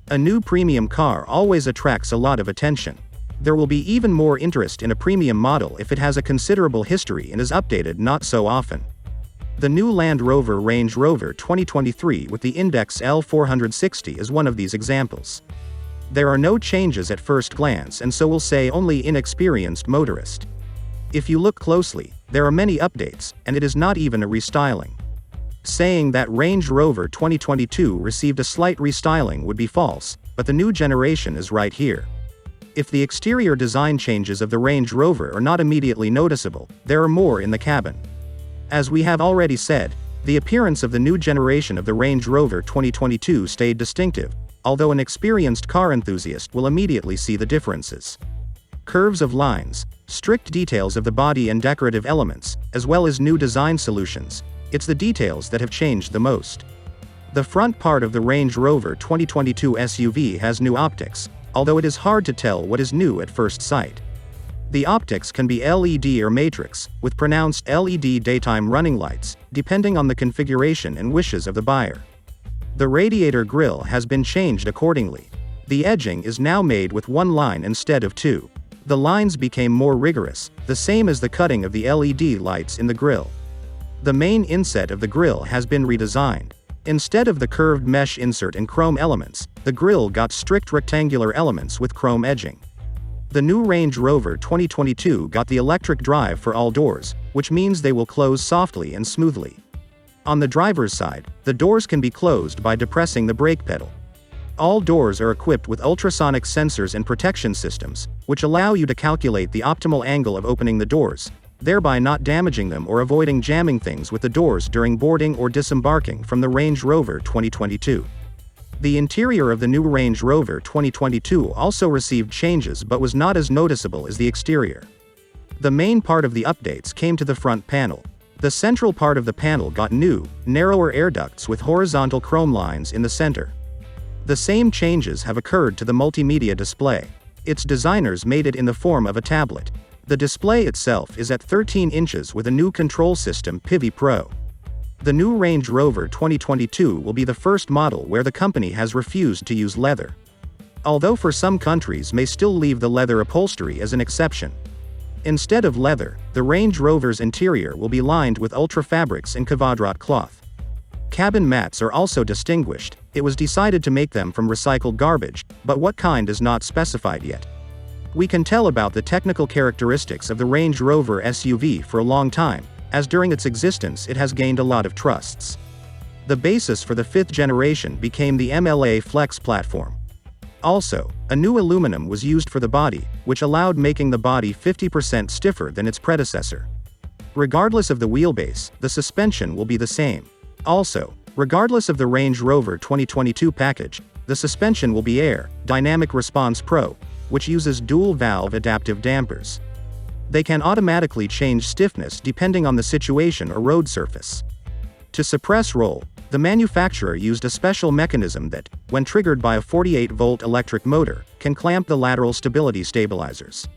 A new premium car always attracts a lot of attention. There will be even more interest in a premium model if it has a considerable history and is updated not so often. The new Land Rover Range Rover 2023 with the index L460 is one of these examples. There are no changes at first glance, and so will say only inexperienced motorist. If you look closely, there are many updates, and it is not even a restyling. Saying that Range Rover 2022 received a slight restyling would be false, but the new generation is right here. If the exterior design changes of the Range Rover are not immediately noticeable, there are more in the cabin. As we have already said, the appearance of the new generation of the Range Rover 2022 stayed distinctive, although an experienced car enthusiast will immediately see the differences. Curves of lines, strict details of the body and decorative elements, as well as new design solutions, it's the details that have changed the most. The front part of the Range Rover 2022 SUV has new optics, although it is hard to tell what is new at first sight. The optics can be LED or matrix, with pronounced LED daytime running lights, depending on the configuration and wishes of the buyer. The radiator grille has been changed accordingly. The edging is now made with one line instead of two. The lines became more rigorous, the same as the cutting of the LED lights in the grille. The main inset of the grille has been redesigned. Instead of the curved mesh insert and chrome elements, the grille got strict rectangular elements with chrome edging. The new Range Rover 2022 got the electric drive for all doors, which means they will close softly and smoothly. On the driver's side, the doors can be closed by depressing the brake pedal. All doors are equipped with ultrasonic sensors and protection systems, which allow you to calculate the optimal angle of opening the doors, thereby not damaging them or avoiding jamming things with the doors during boarding or disembarking from the Range Rover 2022. The interior of the new Range Rover 2022 also received changes but was not as noticeable as the exterior. The main part of the updates came to the front panel. The central part of the panel got new, narrower air ducts with horizontal chrome lines in the center. The same changes have occurred to the multimedia display. Its designers made it in the form of a tablet. The display itself is at 13 inches with a new control system Pivi Pro. The new Range Rover 2022 will be the first model where the company has refused to use leather. Although for some countries may still leave the leather upholstery as an exception. Instead of leather, the Range Rover's interior will be lined with ultra fabrics and Kvadrat cloth. Cabin mats are also distinguished. It was decided to make them from recycled garbage, but what kind is not specified yet. We can tell about the technical characteristics of the Range Rover SUV for a long time, as during its existence it has gained a lot of trusts. The basis for the fifth generation became the MLA Flex platform. Also, a new aluminum was used for the body, which allowed making the body 50% stiffer than its predecessor. Regardless of the wheelbase, the suspension will be the same. Also, regardless of the Range Rover 2022 package, the suspension will be Air Dynamic Response Pro, which uses dual-valve adaptive dampers. They can automatically change stiffness depending on the situation or road surface. To suppress roll, the manufacturer used a special mechanism that, when triggered by a 48-volt electric motor, can clamp the lateral stability stabilizers.